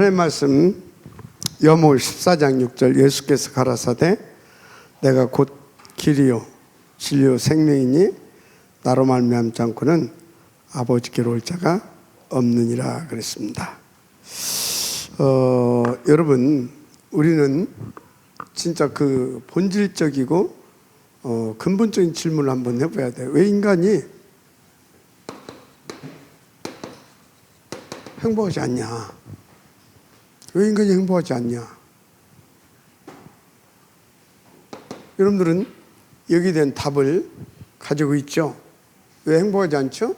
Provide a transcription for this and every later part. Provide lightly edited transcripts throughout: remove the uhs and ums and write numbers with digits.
하나님 말씀 요한복음 14장 6절 예수께서 가라사대 내가 곧 길이요 진리요 생명이니 나로 말미암지 않고는 아버지께로 올 자가 없느니라 그랬습니다. 여러분 우리는 진짜 그 본질적이고 근본적인 질문을 한번 해봐야 돼요. 왜 인간이 행복하지 않냐? 왜 인간이 행복하지 않냐? 여러분들은 여기에 대한 답을 가지고 있죠? 왜 행복하지 않죠?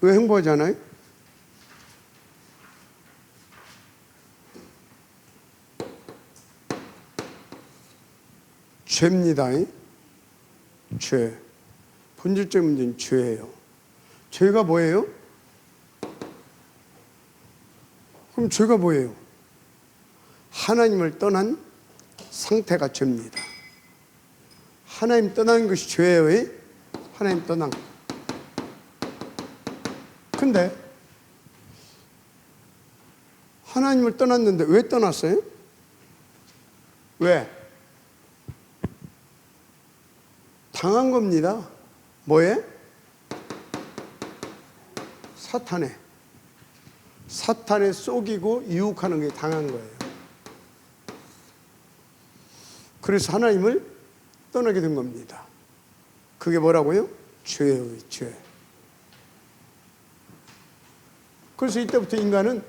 왜 행복하지 않아요? 죄입니다. 죄. 본질적인 문제는 죄예요. 죄가 뭐예요? 그럼 죄가 뭐예요? 하나님을 떠난 상태가 죄입니다. 하나님 떠나는 것이 죄예요. 하나님 떠난 것. 근데 하나님을 떠났는데 왜 떠났어요? 왜? 당한 겁니다. 뭐에? 사탄에 속이고 유혹하는 게 당한 거예요. 그래서 하나님을 떠나게 된 겁니다. 그게 뭐라고요? 죄예요, 죄. 그래서 이때부터 인간은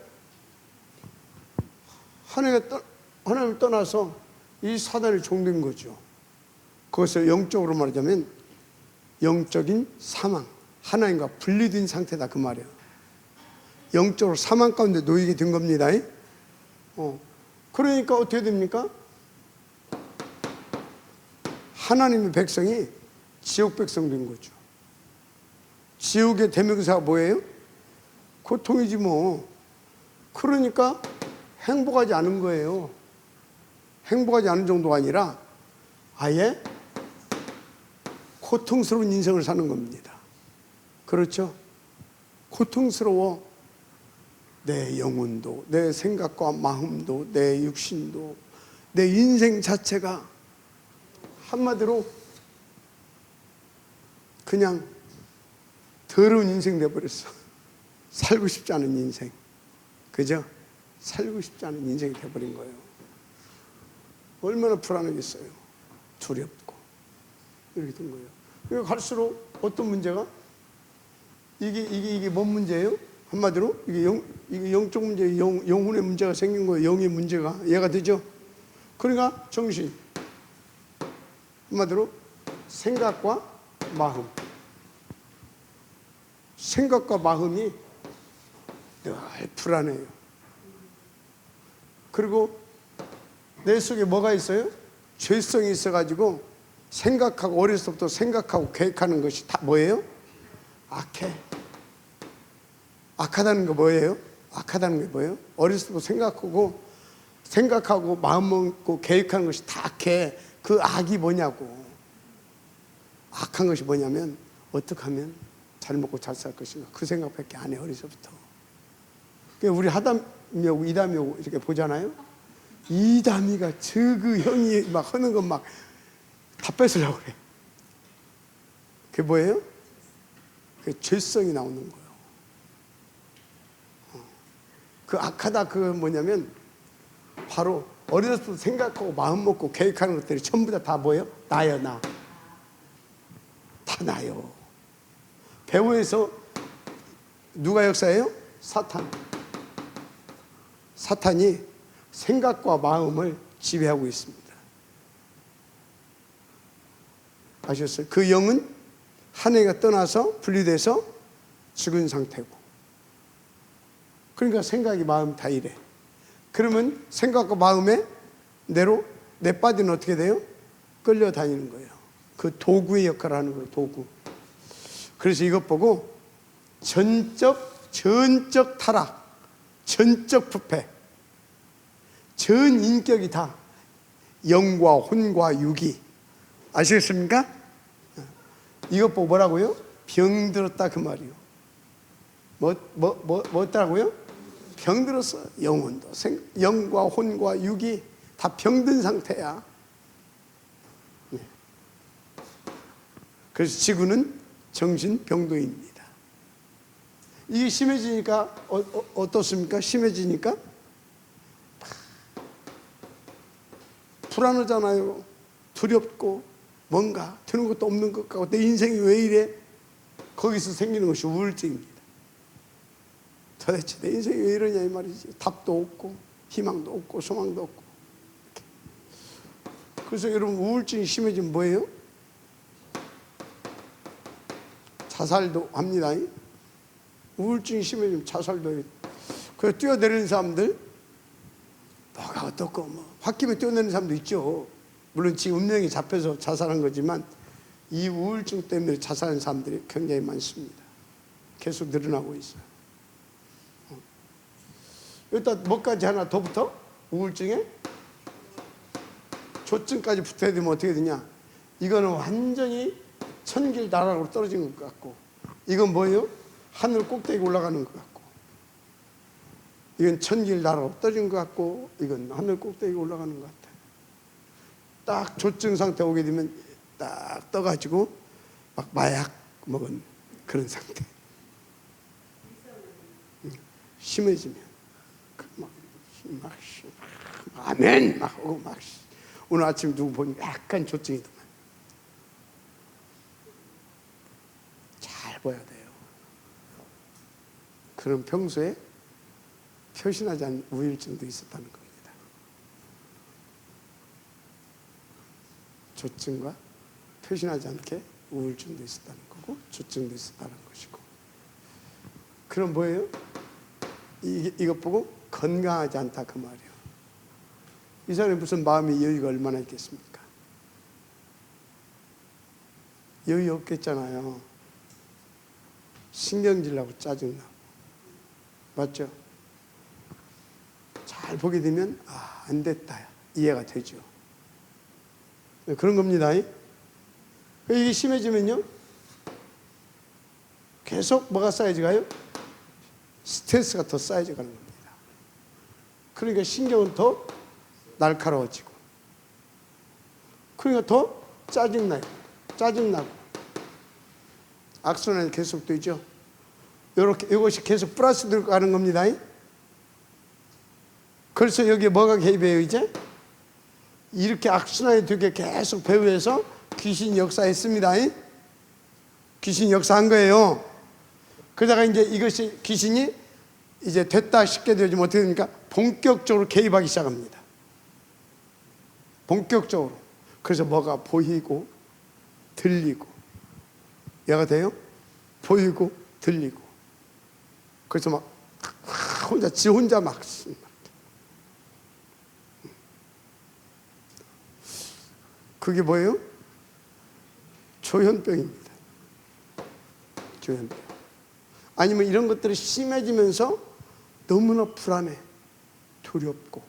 하나님을 떠나서 이 사단의 종된 거죠. 그것을 영적으로 말하자면 영적인 사망, 하나님과 분리된 상태다 그 말이에요. 영적으로 사망 가운데 놓이게 된 겁니다. 그러니까 어떻게 됩니까? 하나님의 백성이 지옥 백성 된 거죠. 지옥의 대명사가 뭐예요? 고통이지 뭐. 그러니까 행복하지 않은 거예요. 행복하지 않은 정도가 아니라 아예 고통스러운 인생을 사는 겁니다. 그렇죠? 고통스러워. 내 영혼도, 내 생각과 마음도, 내 육신도, 내 인생 자체가 한마디로 그냥 더러운 인생 돼버렸어. 살고 싶지 않은 인생. 그죠? 살고 싶지 않은 인생이 돼버린 거예요. 얼마나 불안하겠어요. 두렵고. 이렇게 된 거예요. 그리고 갈수록 어떤 문제가? 이게 뭔 문제예요? 한마디로 이게 영적 문제, 영혼의 문제가 생긴 거예요. 영의 문제가 이해가 되죠? 그러니까 정신, 한마디로 생각과 마음, 생각과 마음이 늘 불안해요. 그리고 내 속에 뭐가 있어요? 죄성이 있어가지고 생각하고 어렸을 때부터 생각하고 계획하는 것이 다 뭐예요? 악해. 악하다는 게 뭐예요? 악하다는 게 뭐예요? 어렸을 때부터 생각하고 마음 먹고 계획하는 것이 다 악해. 그 악이 뭐냐고. 악한 것이 뭐냐면 어떻게 하면 잘 먹고 잘 살 것인가. 그 생각밖에 안 해. 어렸을 때부터. 우리 하담이하고 이담이하고 이렇게 보잖아요. 이담이가 그 형이 막 하는 것 막 다 뺏으려고 그래. 그게 뭐예요? 그게 죄성이 나오는 거예요. 그 악하다 그 뭐냐면 바로 어렸을 때부터 생각하고 마음 먹고 계획하는 것들이 전부 다 뭐예요? 나요, 나. 다 나요. 배후에서 누가 역사해요? 사탄이 생각과 마음을 지배하고 있습니다. 아셨어요? 그 영은 하나님과 떠나서 분리돼서 죽은 상태고. 그러니까 생각이 마음 다 이래. 그러면 생각과 마음에 내 바디는 어떻게 돼요? 끌려다니는 거예요. 그 도구의 역할을 하는 거예요. 도구. 그래서 이것 보고 전적 타락, 전적 부패, 전 인격이 다 영과 혼과 육이. 아시겠습니까? 이것 보고 뭐라고요? 병들었다 그 말이요. 뭐였다고요? 병들었어. 영과 혼과 육이 다 병든 상태야. 네. 그래서 지구는 정신병동입니다. 이게 심해지니까 어떻습니까? 심해지니까 불안하잖아요. 두렵고 뭔가 되는 것도 없는 것 같고 내 인생이 왜 이래? 거기서 생기는 것이 우울증입니다. 도대체 내 인생이 왜 이러냐 이 말이지. 답도 없고 희망도 없고 소망도 없고. 그래서 여러분 우울증이 심해지면 뭐예요? 자살도 합니다. 우울증이 심해지면 자살도 해요. 그래서 뛰어내리는 사람들 뭐가 어떻고 뭐 홧김에 뛰어내리는 사람도 있죠. 물론 지금 음령이 잡혀서 자살한 거지만 이 우울증 때문에 자살하는 사람들이 굉장히 많습니다. 계속 늘어나고 있어요. 여기다 뭐까지 하나 더 붙어? 우울증에 조증까지 붙어야 되면 어떻게 되냐? 이거는 완전히 천길 나락으로 떨어진 것 같고, 이건 뭐예요? 하늘 꼭대기 올라가는 것 같고, 이건 천길 나락으로 떨어진 것 같고, 이건 하늘 꼭대기 올라가는 것 같아요. 딱 조증 상태 오게 되면 딱 떠가지고 막 마약 먹은 그런 상태. 심해지면 막 아멘 막 하고 막 오늘 아침 누구 보니 약간 조증이더만. 잘 봐야 돼요. 그럼 평소에 표시나지 않은 우울증도 있었다는 겁니다. 조증과 표시나지 않게 우울증도 있었다는 거고 조증도 있었다는 것이고. 그럼 뭐예요? 이것 보고 건강하지 않다 그 말이에요. 이 사람이 무슨 마음의 여유가 얼마나 있겠습니까? 여유 없겠잖아요. 신경질 나고 짜증나고. 맞죠? 잘 보게 되면 안 됐다 이해가 되죠. 그런 겁니다. 이게 심해지면요 계속 뭐가 쌓여져 가요? 스트레스가 더 쌓여져 가는 겁니다. 그러니까 신경은 더 날카로워지고, 그러니까 더 짜증나고 악순환이 계속되죠. 이것이 계속 플러스 들어가는 겁니다. 그래서 여기에 뭐가 개입해요? 이제 이렇게 악순환이 되게 계속 배후에서 귀신이 역사했습니다. 귀신이 역사한 거예요. 그러다가 이제 이것이 귀신이 이제 됐다 싶게 되어지면 어떻게 됩니까? 본격적으로 개입하기 시작합니다. 본격적으로. 그래서 뭐가 보이고 들리고, 얘가 돼요? 보이고 들리고. 그래서 막 지 혼자 막 그게 뭐예요? 조현병입니다. 조현병. 아니면 이런 것들이 심해지면서 너무나 불안해, 두렵고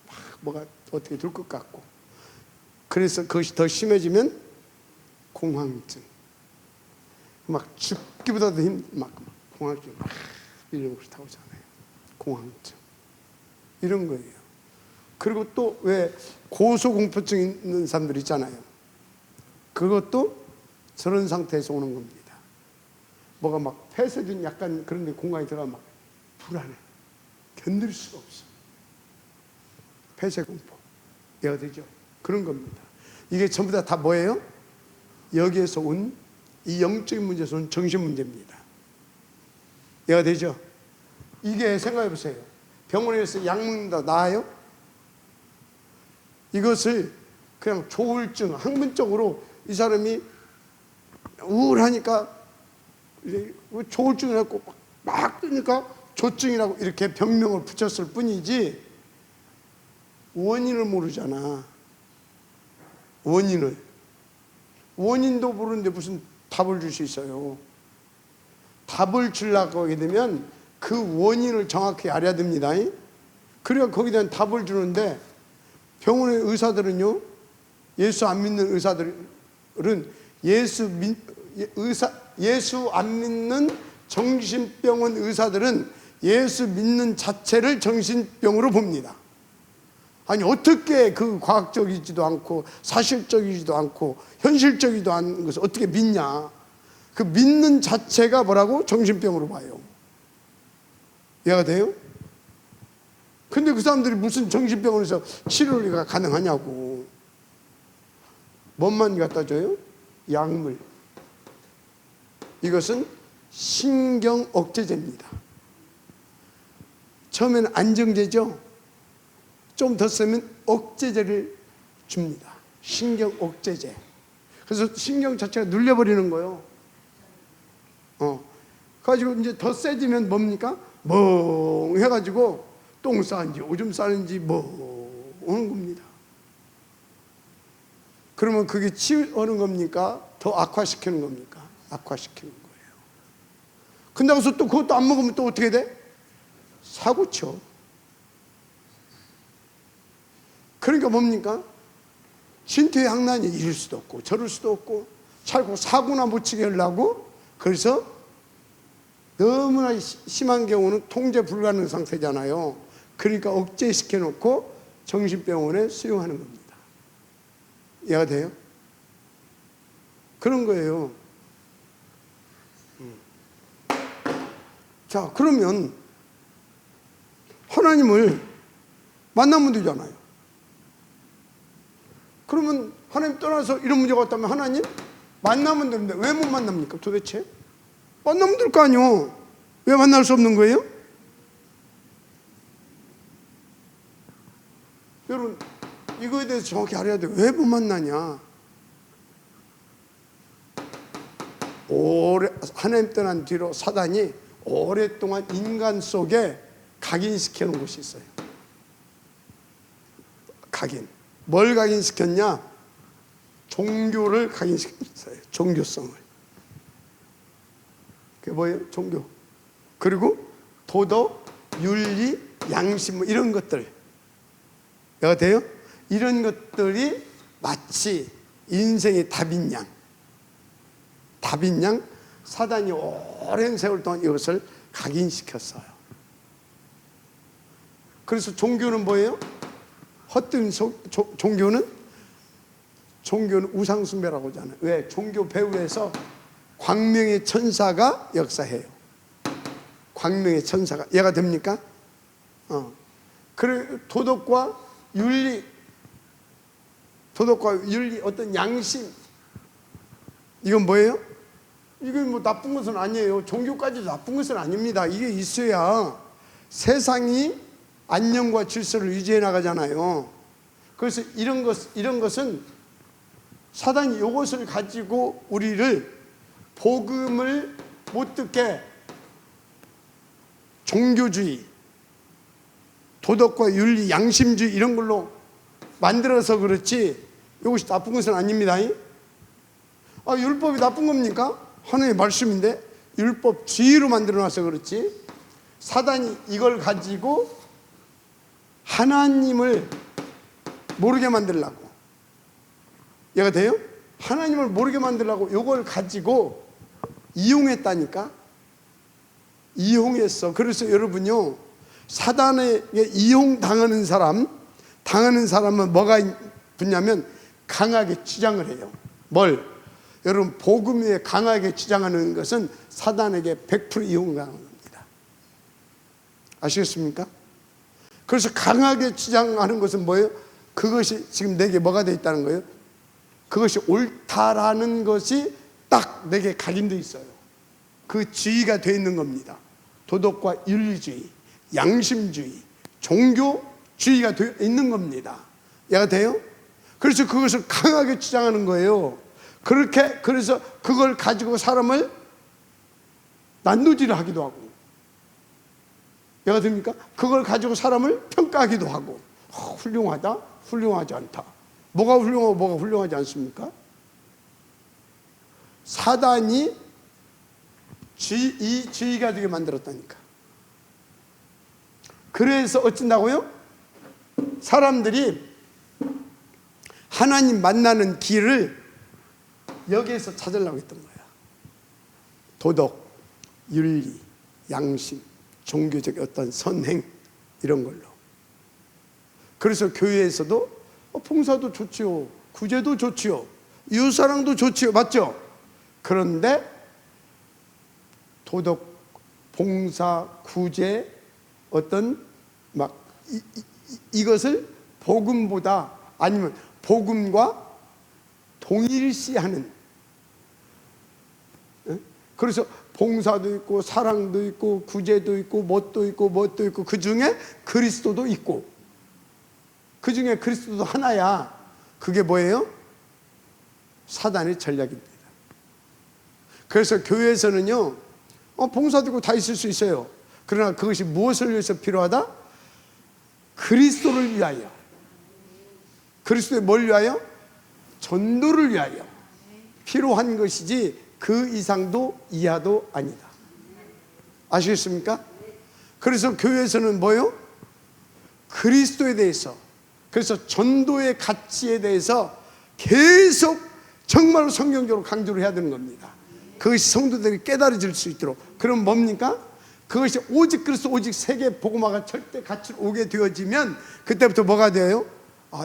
막 뭐가 어떻게 될 것 같고, 그래서 그것이 더 심해지면 공황증, 막 죽기보다도 막 공황증 막 이런 것이 나오잖아요. 공황증 이런 거예요. 그리고 또 왜 고소공포증 있는 사람들 있잖아요. 그것도 저런 상태에서 오는 겁니다. 뭐가 막 폐쇄된 약간 그런 데 공간에 들어가면 막 불안해. 견딜 수가 없어. 폐쇄공포. 이해가 되죠? 그런 겁니다. 이게 전부 다 뭐예요? 여기에서 온 이 영적인 문제에서 온 정신 문제입니다. 이해가 되죠? 이게 생각해 보세요. 병원에서 약 먹는다 나아요? 이것을 그냥 조울증, 학문적으로 이 사람이 우울하니까 조울증이라고 막 뜨니까 조증이라고 이렇게 병명을 붙였을 뿐이지 원인을 모르잖아. 원인도 모르는데 무슨 답을 줄 수 있어요? 답을 주려고 하게 되면 그 원인을 정확히 알아야 됩니다. 그래야 거기에 대한 답을 주는데, 병원의 의사들은요, 예수 안 믿는 의사들은 예수 안 믿는 정신병원 의사들은 예수 믿는 자체를 정신병으로 봅니다. 아니 어떻게 그 과학적이지도 않고 사실적이지도 않고 현실적이지도 않은 것을 어떻게 믿냐. 그 믿는 자체가 뭐라고? 정신병으로 봐요. 이해가 돼요? 근데 그 사람들이 무슨 정신병원에서 치료가 가능하냐고. 뭔만 갖다 줘요? 약물. 이것은 신경 억제제입니다. 처음에는 안정제죠. 좀 더 쓰면 억제제를 줍니다. 신경 억제제. 그래서 신경 자체가 눌려버리는 거예요. 가지고 이제 더 세지면 뭡니까? 멍 해가지고 똥 싸는지 오줌 싸는지 멍 오는 겁니다. 그러면 그게 치우는 겁니까? 더 악화시키는 겁니까? 악화시키는 거예요. 근데서 또 그것도 안 먹으면 또 어떻게 돼? 사고쳐. 그러니까 뭡니까? 신퇴양난이 이럴 수도 없고 저럴 수도 없고 자꾸 사고나 못 치게 하려고. 그래서 너무나 심한 경우는 통제 불가능 상태잖아요. 그러니까 억제시켜 놓고 정신병원에 수용하는 겁니다. 이해가 돼요? 그런 거예요. 자, 그러면 하나님을 만나면 되잖아요. 그러면 하나님 떠나서 이런 문제가 왔다면 하나님 만나면 되는데 왜 못 만납니까 도대체? 만나면 될 거 아니요. 왜 만날 수 없는 거예요? 여러분 이거에 대해서 정확히 알아야 돼요. 왜 못 만나냐? 하나님 떠난 뒤로 사단이 오랫동안 인간 속에 각인시켜 놓은 것이 있어요. 각인. 뭘 각인시켰냐? 종교를 각인시켰어요. 종교성을. 그게 뭐예요? 종교. 그리고 도덕, 윤리, 양심 이런 것들. 내가 돼요? 이런 것들이 마치 인생의 답인 양. 답인 양 사단이 오랜 세월 동안 이것을 각인시켰어요. 그래서 종교는 뭐예요? 헛된 종교는 우상숭배라고 하잖아요. 왜? 종교 배후에서 광명의 천사가 역사해요. 광명의 천사가. 이해가 됩니까? 그래 도덕과 윤리, 어떤 양심, 이건 뭐예요? 이건 뭐 나쁜 것은 아니에요. 종교까지도 나쁜 것은 아닙니다. 이게 있어야 세상이 안녕과 질서를 유지해 나가잖아요. 그래서 이런 것은 사단이 이것을 가지고 우리를 복음을 못 듣게 종교주의, 도덕과 윤리, 양심주의 이런 걸로 만들어서 그렇지 이것이 나쁜 것은 아닙니다. 율법이 나쁜 겁니까? 하나님의 말씀인데 율법주의로 만들어놔서 그렇지 사단이 이걸 가지고 하나님을 모르게 만들려고. 이해가 돼요? 하나님을 모르게 만들려고 이걸 가지고 이용했다니까. 이용했어. 그래서 여러분요, 사단에게 이용당하는 사람은 뭐가 붙냐면 강하게 주장을 해요. 뭘? 여러분 복음 위에 강하게 주장하는 것은 사단에게 100% 이용당하는 겁니다. 아시겠습니까? 그래서 강하게 주장하는 것은 뭐예요? 그것이 지금 내게 뭐가 되어 있다는 거예요? 그것이 옳다라는 것이 딱 내게 각인되어 있어요. 그 주의가 되어 있는 겁니다. 도덕과 윤리주의, 양심주의, 종교주의가 되어 있는 겁니다. 이해가 돼요? 그래서 그것을 강하게 주장하는 거예요. 그래서 그걸 가지고 사람을 난도질을 하기도 하고, 이해가 됩니까? 그걸 가지고 사람을 평가하기도 하고, 훌륭하다, 훌륭하지 않다. 뭐가 훌륭하고 뭐가 훌륭하지 않습니까? 사단이 이 주의가 되게 만들었다니까. 그래서 어쩐다고요? 사람들이 하나님 만나는 길을 여기에서 찾으려고 했던 거야. 도덕, 윤리, 양심, 종교적 어떤 선행 이런 걸로. 그래서 교회에서도 봉사도 좋지요, 구제도 좋지요, 이웃사랑도 좋지요, 맞죠? 그런데 도덕, 봉사, 구제 어떤 막 이것을 복음보다, 아니면 복음과 동일시하는, 그래서 봉사도 있고 사랑도 있고 구제도 있고 뭣도 있고 그 중에 그리스도도 있고, 그 중에 그리스도도 하나야. 그게 뭐예요? 사단의 전략입니다. 그래서 교회에서는요, 봉사도 있고 다 있을 수 있어요. 그러나 그것이 무엇을 위해서 필요하다? 그리스도를 위하여. 그리스도의 뭘 위하여? 전도를 위하여 필요한 것이지 그 이상도 이하도 아니다. 아시겠습니까? 그래서 교회에서는 뭐요? 그리스도에 대해서, 그래서 전도의 가치에 대해서 계속 정말로 성경적으로 강조를 해야 되는 겁니다. 그것이 성도들이 깨달아질 수 있도록. 그럼 뭡니까? 그것이 오직 그리스도, 오직 세계 복음화가 절대 가치로 오게 되어지면 그때부터 뭐가 돼요?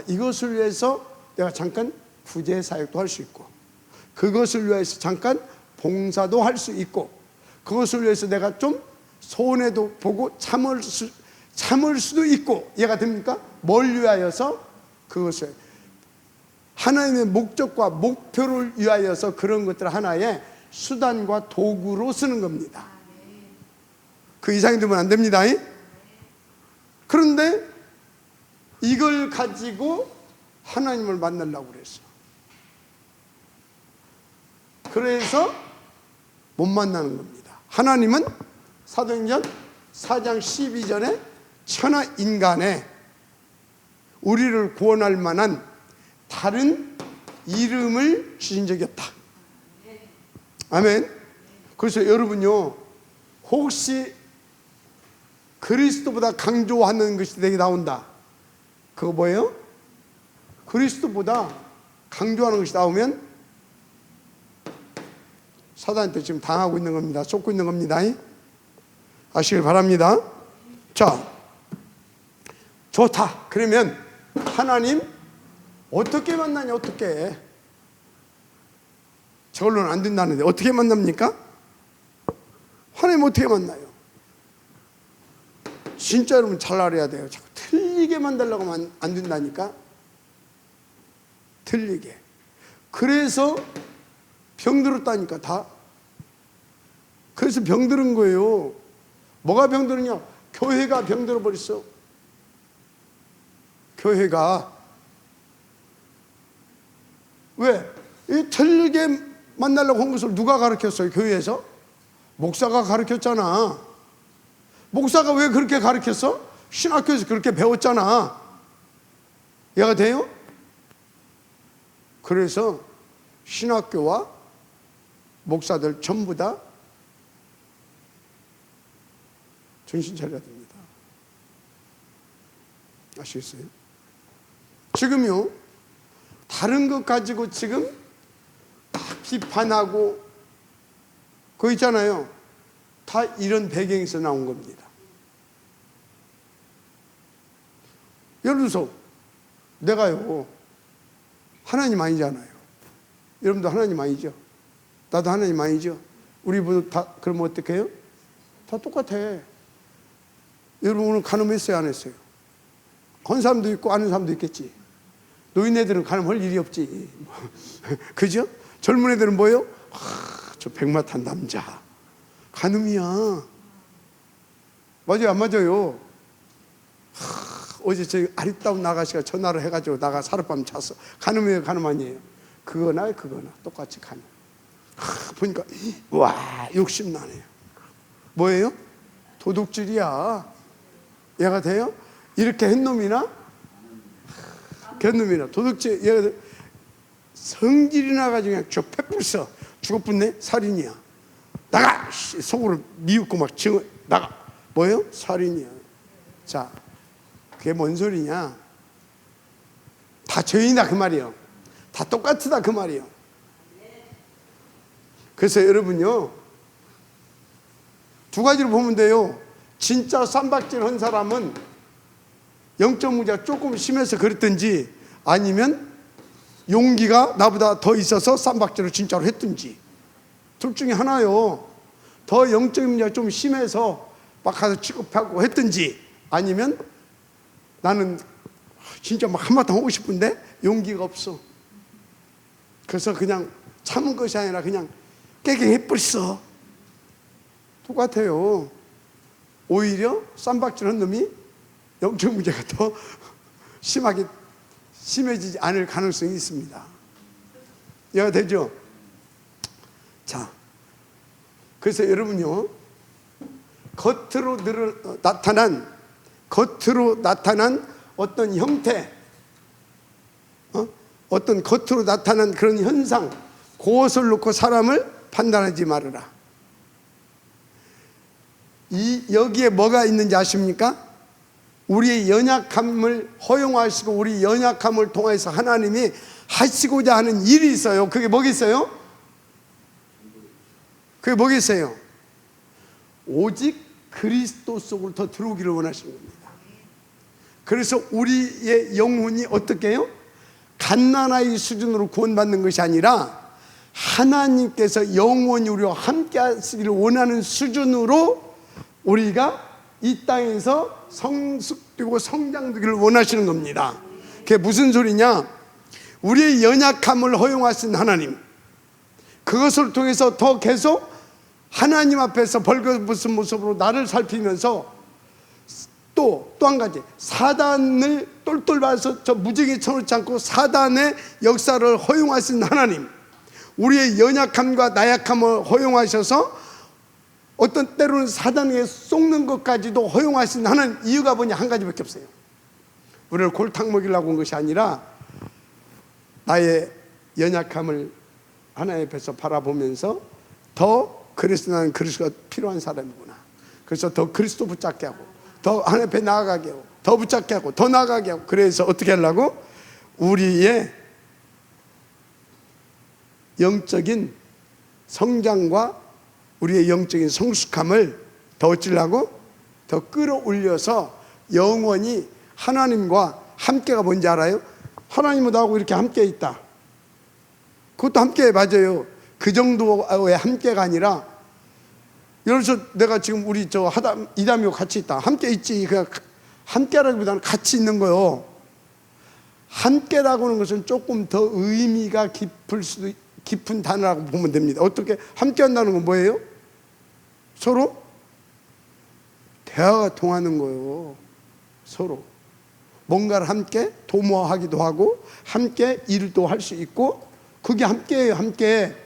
이것을 위해서 내가 잠깐 구제 사역도 할 수 있고, 그것을 위해서 잠깐 봉사도 할 수 있고, 그것을 위해서 내가 좀 손해도 보고 참을 수도 있고. 이해가 됩니까? 뭘 위하여서? 그것을 하나님의 목적과 목표를 위하여서 그런 것들 하나의 수단과 도구로 쓰는 겁니다. 그 이상이 되면 안 됩니다. 그런데 이걸 가지고 하나님을 만나려고 그랬어. 그래서 못 만나는 겁니다. 하나님은 사도행전 4장 12절에 천하 인간에 우리를 구원할 만한 다른 이름을 주신 적이 없다. 아멘. 그래서 여러분요, 혹시 그리스도보다 강조하는 것이 되게 나온다, 그거 뭐예요? 그리스도보다 강조하는 것이 나오면 사단한테 지금 당하고 있는 겁니다. 쫓고 있는 겁니다. 아시길 바랍니다. 자, 좋다. 그러면 하나님 어떻게 만나냐? 어떻게? 저걸로는 안 된다는데 어떻게 만납니까? 하나님 어떻게 만나요? 진짜 여러분 잘 알아야 돼요. 자꾸 틀리게 만들려고 하면 안 된다니까. 틀리게. 그래서 병들었다니까. 다. 그래서 병들은 거예요. 뭐가 병들었냐? 교회가 병들어 버렸어. 교회가. 왜? 이 틀리게 만나려고 한 것을 누가 가르쳤어요? 교회에서? 목사가 가르쳤잖아. 목사가 왜 그렇게 가르쳤어? 신학교에서 그렇게 배웠잖아. 이해가 돼요? 그래서 신학교와 목사들 전부 다 정신 차려야 됩니다. 아시겠어요? 지금요, 다른 것 가지고 지금 다 비판하고 그거 있잖아요. 다 이런 배경에서 나온 겁니다. 예를 들어서 내가요, 하나님 아니잖아요. 여러분도 하나님 아니죠? 나도 하나님 아니죠? 우리 모두 다 그러면 어떻게 해요? 다 똑같아. 여러분 오늘 간음했어요, 안 했어요? 건 사람도 있고 아는 사람도 있겠지. 노인네들은 간음할 일이 없지. 그죠? 젊은 애들은 뭐예요? 저 백마탄 남자 간음이야. 맞아요, 안 맞아요? 어제 저희 아리따운 나가씨가 전화를 해가지고 나가 하룻밤 잤어. 간음이에요, 간음 아니에요? 그거나 똑같이 간음. 보니까 와, 욕심나네요. 뭐예요? 도둑질이야. 얘가 돼요? 이렇게 한 놈이나 개놈이나 도둑질, 얘가 성질이 나가지고 그냥 저 패불써 죽어붙네. 살인이야. 나가! 속으로 미웃고 막 증언 나가. 뭐예요? 살인이야. 자, 그게 뭔 소리냐? 다 죄인이다 그 말이에요. 다 똑같다 그 말이에요. 그래서 여러분요, 두 가지로 보면 돼요. 진짜 쌈박질 한 사람은 영적 문제가 조금 심해서 그랬든지, 아니면 용기가 나보다 더 있어서 쌈박질을 진짜로 했든지, 둘 중에 하나요. 더 영적 문제가 좀 심해서 막 가서 취급하고 했든지, 아니면 나는 진짜 막 한마디 하고 싶은데 용기가 없어. 그래서 그냥 참은 것이 아니라 그냥 깨갱해버렸어. 똑같아요. 오히려 쌈박질한 놈이 영적 문제가 더 심해지지 않을 가능성이 있습니다. 이해가 되죠? 자, 그래서 여러분요, 겉으로 나타난 어떤 형태, 어떤 겉으로 나타난 그런 현상, 그것을 놓고 사람을 판단하지 말아라. 여기에 뭐가 있는지 아십니까? 우리의 연약함을 허용하시고 우리 연약함을 통해서 하나님이 하시고자 하는 일이 있어요. 그게 뭐겠어요? 그게 뭐겠어요? 오직 그리스도 속으로 더 들어오기를 원하시는 겁니다. 그래서 우리의 영혼이 어떻게 해요? 갓난아이 수준으로 구원받는 것이 아니라 하나님께서 영원히 우리와 함께 하시기를 원하는 수준으로 우리가 이 땅에서 성숙되고 성장되기를 원하시는 겁니다. 그게 무슨 소리냐? 우리의 연약함을 허용하신 하나님, 그것을 통해서 더 계속 하나님 앞에서 벌거벗은 모습으로 나를 살피면서 또 한 가지, 사단을 똘똘 봐서 저 무지개 쳐놓지 않고 사단의 역사를 허용하신 하나님, 우리의 연약함과 나약함을 허용하셔서 어떤 때로는 사단에게 속는 것까지도 허용하신 하나님, 이유가 뭐냐? 한 가지밖에 없어요. 우리를 골탕 먹이려고 온 것이 아니라 나의 연약함을 하나님 앞에서 바라보면서 더 그리스도, 나는 그리스도가 필요한 사람이구나. 그래서 더 그리스도 붙잡게 하고, 더 하나님 앞에 나아가게 하고, 더 붙잡게 하고, 더 나아가게 하고. 그래서 어떻게 하려고? 우리의 영적인 성장과 우리의 영적인 성숙함을 더 어찌려고? 더 끌어올려서 영원히 하나님과 함께가 뭔지 알아요? 하나님은 나하고 이렇게 함께 있다. 그것도 함께 맞아요. 그 정도의 함께가 아니라, 예를 들어서 내가 지금 우리 이담이고 같이 있다. 함께 있지. 그냥 함께라기보다는 같이 있는 거요. 함께라고 하는 것은 조금 더 의미가 깊은 단어라고 보면 됩니다. 어떻게 함께 한다는 건 뭐예요? 서로 대화가 통하는 거예요. 서로 뭔가를 함께 도모하기도 하고 함께 일도 할 수 있고, 그게 함께예요. 함께.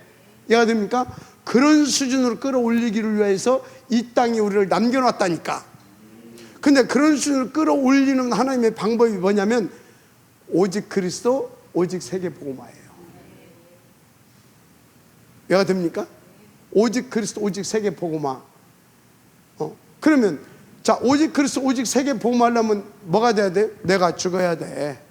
이해가 됩니까? 그런 수준으로 끌어올리기를 위해서 이 땅에 우리를 남겨놨다니까. 근데 그런 수준으로 끌어올리는 하나님의 방법이 뭐냐면 오직 그리스도, 오직 세계복음화예요. 이해가 됩니까? 오직 그리스도, 오직 세계복음화. 그러면 자, 오직 그리스도, 오직 세계복음화하려면 뭐가 돼야 돼? 내가 죽어야 돼.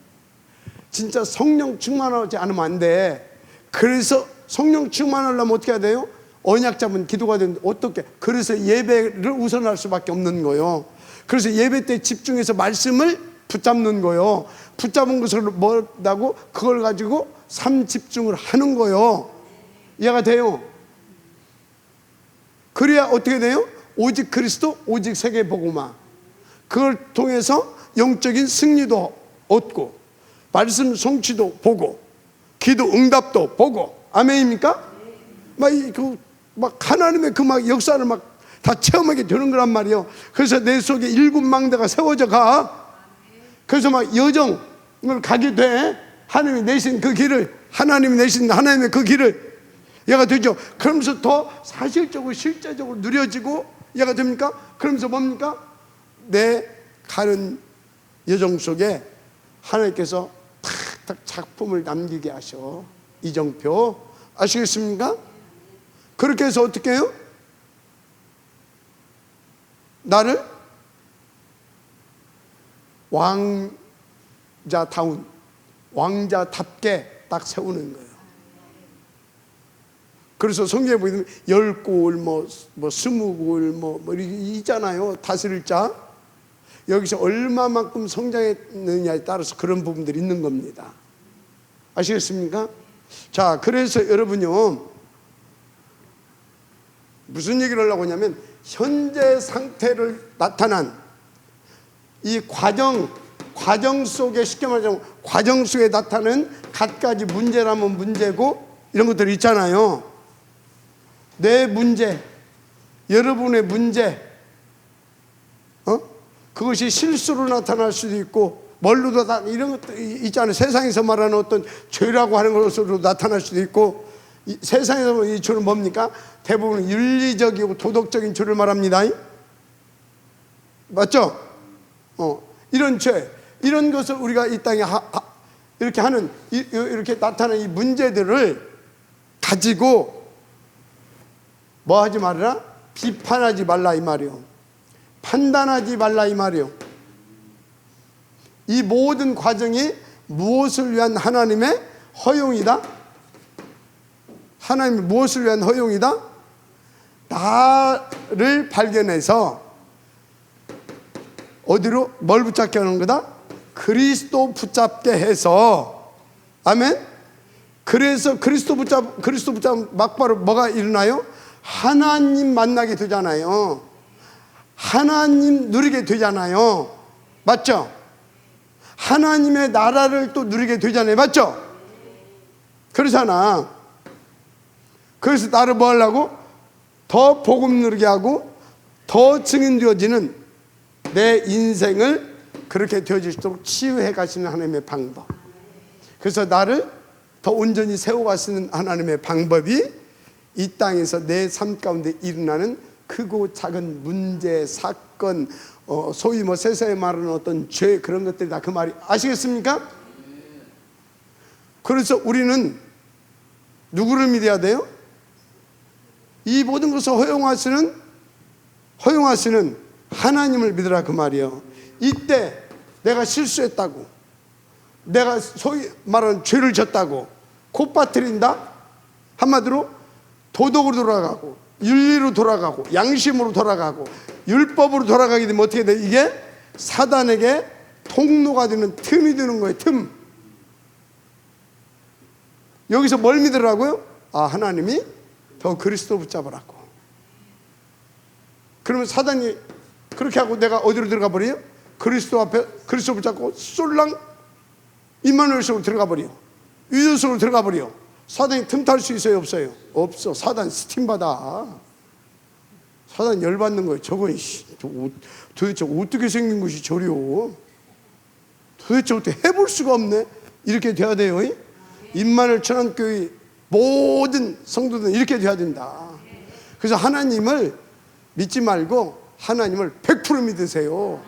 진짜 성령 충만하지 않으면 안 돼. 그래서 성령 충만하려면 어떻게 해야 돼요? 언약 잡은 기도가 되는데 어떻게? 그래서 예배를 우선할 수밖에 없는 거예요. 그래서 예배 때 집중해서 말씀을 붙잡는 거예요. 붙잡은 것을 뭐라고? 그걸 가지고 삶 집중을 하는 거예요. 이해가 돼요? 그래야 어떻게 돼요? 오직 그리스도, 오직 세계복음화. 그걸 통해서 영적인 승리도 얻고, 말씀 성취도 보고, 기도 응답도 보고. 아멘입니까? 막 하나님의 그 막 역사를 막 다 체험하게 되는 거란 말이에요. 그래서 내 속에 일곱 망대가 세워져 가. 그래서 막 여정을 가게 돼. 하나님이 내신 그 길을, 하나님이 내신 하나님의 그 길을. 이해가 되죠? 그러면서 더 사실적으로 실제적으로 누려지고. 이해가 됩니까? 그러면서 뭡니까? 내 가는 여정 속에 하나님께서 탁탁 작품을 남기게 하셔. 이정표. 아시겠습니까? 그렇게 해서 어떻게 해요? 나를 왕자답게 딱 세우는 거예요. 그래서 성경에 보면 10골, 뭐 20골, 뭐 있잖아요. 다스릴 자. 여기서 얼마만큼 성장했느냐에 따라서 그런 부분들이 있는 겁니다. 아시겠습니까? 자, 그래서 여러분요, 무슨 얘기를 하려고 하냐면, 현재 상태를 나타난 이 과정 속에, 쉽게 말하자면 과정 속에 나타나는 갖가지 문제라면 문제고, 이런 것들이 있잖아요. 내 문제, 여러분의 문제, 그것이 실수로 나타날 수도 있고, 뭘로도 이런 것도 있잖아요. 세상에서 말하는 어떤 죄라고 하는 것으로 나타날 수도 있고, 세상에서 이 죄는 뭡니까? 대부분 윤리적이고 도덕적인 죄를 말합니다. 맞죠? 이런 죄, 이런 것을 우리가 이 땅에 이렇게 하는, 이렇게 나타나는 이 문제들을 가지고 뭐 하지 말아라? 비판하지 말라 이 말이요. 판단하지 말라 이 말이요. 이 모든 과정이 무엇을 위한 하나님의 허용이다? 하나님이 무엇을 위한 허용이다? 나를 발견해서 어디로? 뭘 붙잡게 하는 거다? 그리스도 붙잡게 해서. 아멘? 그래서 그리스도 붙잡 막바로 뭐가 일어나요? 하나님 만나게 되잖아요. 하나님 누리게 되잖아요. 맞죠? 하나님의 나라를 또 누리게 되잖아요. 맞죠? 그러잖아. 그래서 나를 뭐 하려고? 더 복음 누리게 하고 더 증인되어지는 내 인생을 그렇게 되어질 수 있도록 치유해 가시는 하나님의 방법. 그래서 나를 더 온전히 세워가시는 하나님의 방법이 이 땅에서 내 삶 가운데 일어나는 크고 작은 문제, 사건, 소위 뭐 세상에 말하는 어떤 죄, 그런 것들이다 그 말이. 아시겠습니까? 그래서 우리는 누구를 믿어야 돼요? 이 모든 것을 허용하시는 하나님을 믿으라 그 말이에요. 이때 내가 실수했다고, 내가 소위 말하는 죄를 졌다고 곧 빠뜨린다? 한마디로 도덕으로 돌아가고, 윤리로 돌아가고, 양심으로 돌아가고, 율법으로 돌아가게 되면 어떻게 돼? 이게 사단에게 통로가 되는, 틈이 되는 거예요. 틈. 여기서 뭘 믿으라고요? 하나님이 더 그리스도 붙잡으라고. 그러면 사단이 그렇게 하고 내가 어디로 들어가 버려요? 그리스도 앞에 그리스도 붙잡고 쏠랑 임마누엘 속으로 들어가 버려. 유대 속으로 들어가 버려. 사단이 틈탈 수 있어요? 없어요? 없어. 사단 스팀 받아. 사단 열받는 거예요. 저거 도대체 어떻게 생긴 것이 저려? 도대체 어떻게 해볼 수가 없네? 이렇게 돼야 돼요. 임마누엘 천안교회 모든 성도들은 이렇게 돼야 된다. 그래서 하나님을 믿지 말고 하나님을 100% 믿으세요.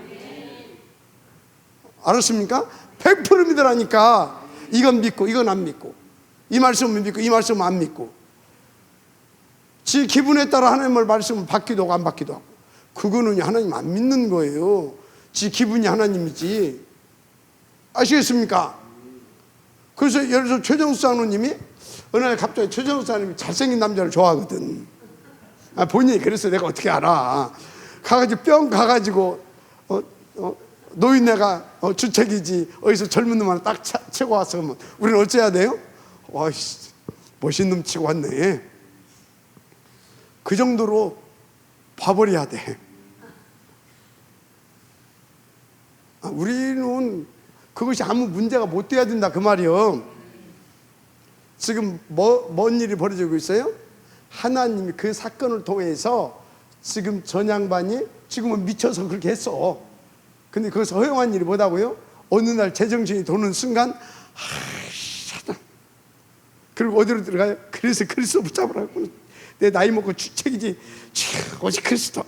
알았습니까? 100% 믿으라니까. 이건 믿고 이건 안 믿고, 이 말씀은 믿고 이 말씀은 안 믿고, 지 기분에 따라 하나님의 말씀은 받기도 하고 안 받기도 하고, 그거는 하나님 안 믿는 거예요. 지 기분이 하나님이지. 아시겠습니까? 그래서 예를 들어서 최정수 장로님이 어느 날 갑자기 최정수 장로님이 잘생긴 남자를 좋아하거든. 본인이 그래서 내가 어떻게 알아. 가가지고 뿅 가가지고 노인네가 주책이지 어디서 젊은 놈 하나 딱 치고 와서 그러면 우리는 어째야 돼요? 와이씨, 멋있는 놈 치고 왔네. 그 정도로 봐버려야 돼. 우리는 그것이 아무 문제가 못 돼야 된다 그 말이요. 지금 뭔 일이 벌어지고 있어요? 하나님이 그 사건을 통해서 지금 전양반이 지금은 미쳐서 그렇게 했어. 근데 그것을 허용한 일이 뭐다고요? 어느 날 제정신이 도는 순간 사단. 그리고 어디로 들어가요? 그래서 그리스도 붙잡으라고. 내 나이 먹고 주책이지. 오직 그리스도.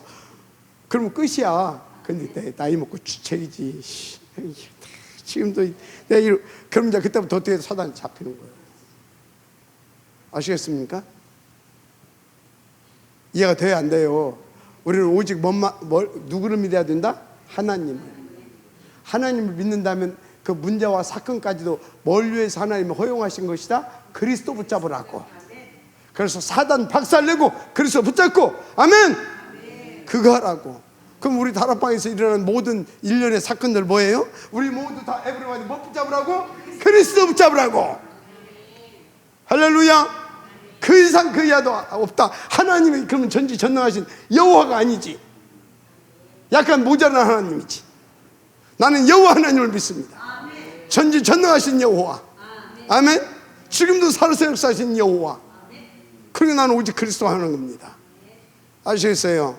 그러면 끝이야. 근데 내 나이 먹고 주책이지. 지금도 그럼 이제 그때부터 어떻게 사단이 잡히는 거예요. 아시겠습니까? 이해가 돼야 안 돼요. 우리는 오직 누구를 믿어야 된다? 하나님을. 하나님을 믿는다면 그 문제와 사건까지도 뭘 위해서 하나님이 허용하신 것이다? 그리스도 붙잡으라고. 그래서 사단 박살내고 그리스도 붙잡고, 아멘. 그거 하라고. 그럼 우리 다락방에서 일어나는 모든 일련의 사건들 뭐예요? 우리 모두 다 에브리바디 뭐 붙잡으라고? 그리스도 붙잡으라고. 할렐루야. 그 이상 그 이하도 없다. 하나님이 그러면 전지전능하신 여호와가 아니지. 약간 모자란 하나님이지. 나는 여호와 하나님을 믿습니다. 전지전능하신 여호와. 아멘. 지금도 살아서 역사하신 여호와. 그러니까 나는 오직 그리스도 하는 겁니다. 아시겠어요?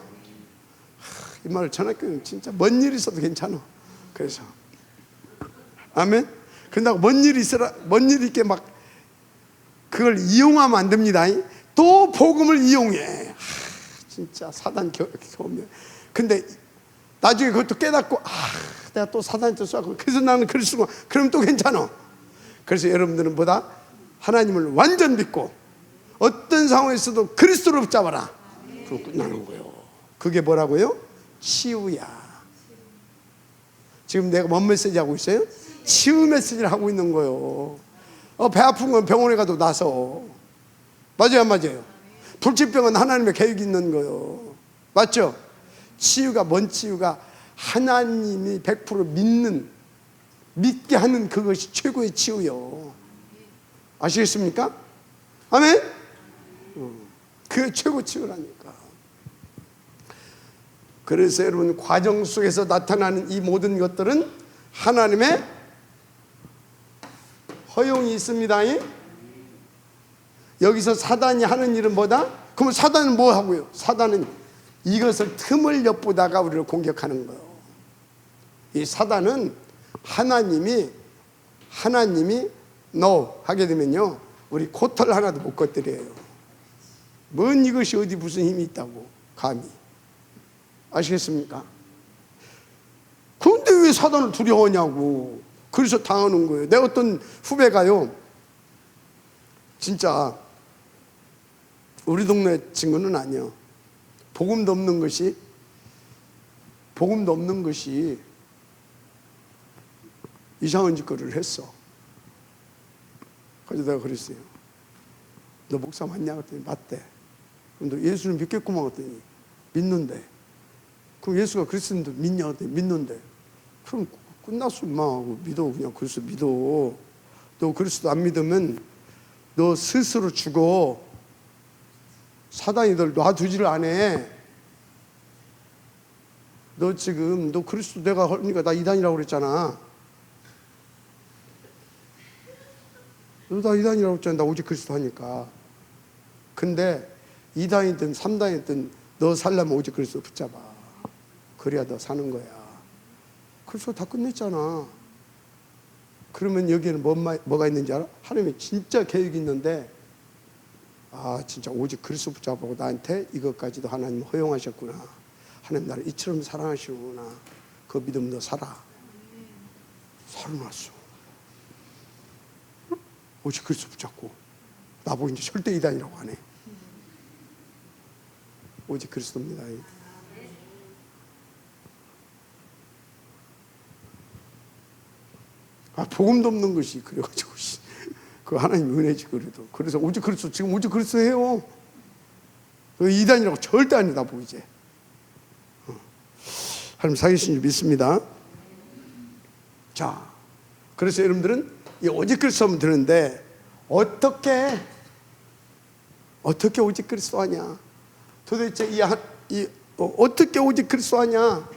이 말을 전학교는 진짜 먼 일이 있어도 괜찮아. 그래서 아멘. 그런다고 먼 일이 있어라, 먼 일이 있게 막 그걸 이용하면 안 됩니다. 또 복음을 이용해. 진짜 사단 경험. 근데 나중에 그것도 깨닫고, 내가 또 사단한테 쏘고, 그래서 나는 그리스도가, 그러면 또 괜찮아. 그래서 여러분들은 보다 하나님을 완전 믿고 어떤 상황에서도 그리스도로 붙잡아라. 그럼 끝나는 거예요. 그게 뭐라고요? 치유야. 지금 내가 뭔 메시지 하고 있어요? 치유 메시지를 하고 있는 거예요. 배 아픈 건 병원에 가도 나서. 맞아요, 안 맞아요? 불치병은 하나님의 계획이 있는 거예요. 맞죠? 치유가 뭔 치유가? 하나님이 100% 믿게 하는 그것이 최고의 치유요. 아시겠습니까? 아멘? 그게 최고 치유라니까. 그래서 여러분, 과정 속에서 나타나는 이 모든 것들은 하나님의 허용이 있습니다. 여기서 사단이 하는 일은 뭐다? 그럼 사단은 뭐 하고요? 사단은 이것을 틈을 엿보다가 우리를 공격하는 거예요. 이 사단은 하나님이 no 하게 되면요, 우리 코털 하나도 못 건드려요. 뭔 이것이 어디 무슨 힘이 있다고 감히. 아시겠습니까? 그런데 왜 사단을 두려워하냐고. 그래서 당하는 거예요. 내 어떤 후배가요, 진짜 우리 동네 친구는 아니야. 복음도 없는 것이 이상한 짓거리를 했어. 그래서 내가 그랬어요. 너 목사 맞냐? 그랬더니 맞대. 그럼 너 예수를 믿겠구만. 그랬더니 믿는데. 그럼 예수가 그리스도인데 믿냐? 그랬더니 믿는데. 그럼 끝났어, 임마. 믿어. 그냥 그리스도 믿어. 너 그리스도 안 믿으면 너 스스로 죽어. 사단이 널 놔두지를 안 해. 너 지금 너 그리스도 내가 하니까 나 이단이라고 그랬잖아. 너 나 이단이라고 했잖아. 나 오직 그리스도 하니까. 근데 2단이든 3단이든 너 살려면 오직 그리스도 붙잡아. 그래야 너 사는 거야. 그래서 다 끝냈잖아. 그러면 여기에는 뭐가 있는지 알아? 하나님이 진짜 계획이 있는데, 진짜 오직 그리스도 붙잡고 나한테 이것까지도 하나님 허용하셨구나. 하나님 나를 이처럼 사랑하시는구나. 그 믿음 너 살아. 살아났어. 오직 그리스도 붙잡고 나보고 이제 절대 이단이라고 안 해. 오직 그리스도입니다. 복음도 없는 것이 그래가지고 그 하나님 은혜지. 그래도 그래서 오직 그리스도, 지금 오직 그리스도 해요. 이단이라고 절대 안 해. 나보고 이제 하나님 살리신 줄 믿습니다. 자, 그래서 여러분들은 이 오직 그리스도 하면 되는데, 어떻게 오직 그리스도 하냐? 도대체 어떻게 오직 그리스도 하냐?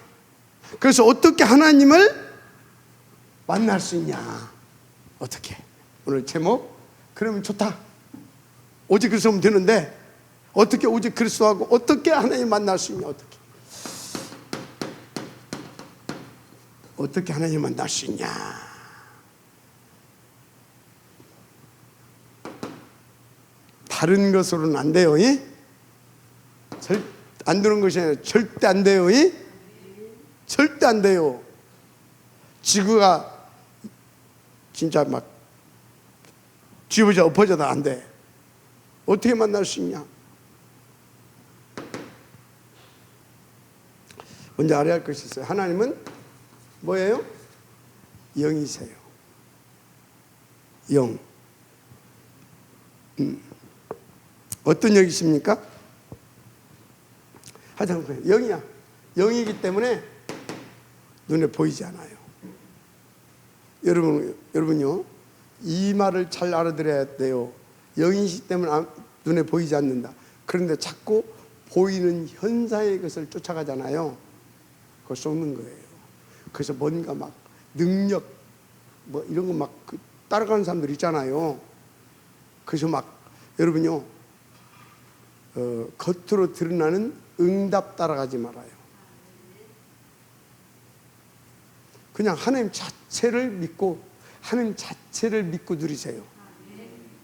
그래서 어떻게 하나님을 만날 수 있냐? 어떻게? 오늘 제목, 그러면 좋다. 오직 그리스도 하면 되는데, 어떻게 오직 그리스도하고 어떻게 하나님 만날 수 있냐? 어떻게 하나님 만날 수 있냐? 다른 것으로는 안 돼요. 안 되는 것이 아니라 절대 안 돼요. 절대 안 돼요. 지구가 진짜 막 뒤집어져 엎어져도 안 돼. 어떻게 만날 수 있냐? 먼저 알아야 할 것이 있어요. 하나님은 뭐예요? 영이세요. 영. 어떤 영이십니까? 하여튼 영이야. 영이기 때문에 눈에 보이지 않아요. 여러분요, 이 말을 잘 알아들어야 돼요. 영이시기 때문에 눈에 보이지 않는다. 그런데 자꾸 보이는 현상의 것을 쫓아가잖아요. 그걸 쏟는 거예요. 그래서 뭔가 막 능력 뭐 이런 거 막 따라가는 사람들 있잖아요. 그래서 막 여러분요, 겉으로 드러나는 응답 따라가지 말아요. 그냥 하나님 자체를 믿고 누리세요.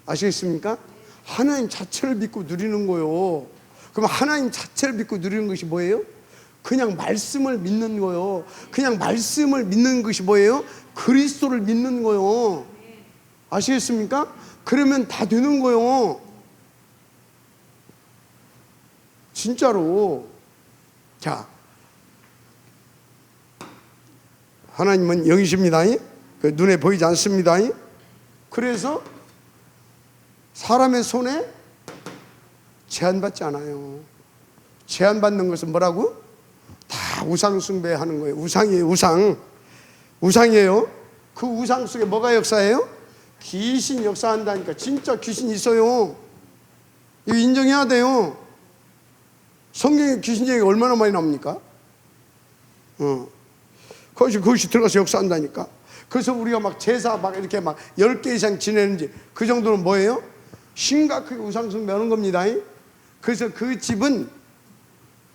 아시겠습니까? 하나님 자체를 믿고 누리는 거요. 그럼 하나님 자체를 믿고 누리는 것이 뭐예요? 그냥 말씀을 믿는 거요. 그냥 말씀을 믿는 것이 뭐예요? 그리스도를 믿는 거요. 아시겠습니까? 그러면 다 되는 거요. 진짜로. 자, 하나님은 영이십니다. 눈에 보이지 않습니다. 그래서 사람의 손에 제한받지 않아요. 제한받는 것은 뭐라고? 다 우상 숭배하는 거예요. 우상이에요. 우상이에요. 그 우상 속에 뭐가 역사해요? 귀신 역사한다니까. 진짜 귀신 있어요. 이거 인정해야 돼요. 성경에 귀신 얘기가 얼마나 많이 나옵니까? 그것이 들어가서 역사한다니까. 그래서 우리가 막 제사 막 이렇게 막 10개 이상 지내는지 그 정도는 뭐예요? 심각하게 우상 숭배하는 겁니다. 그래서 그 집은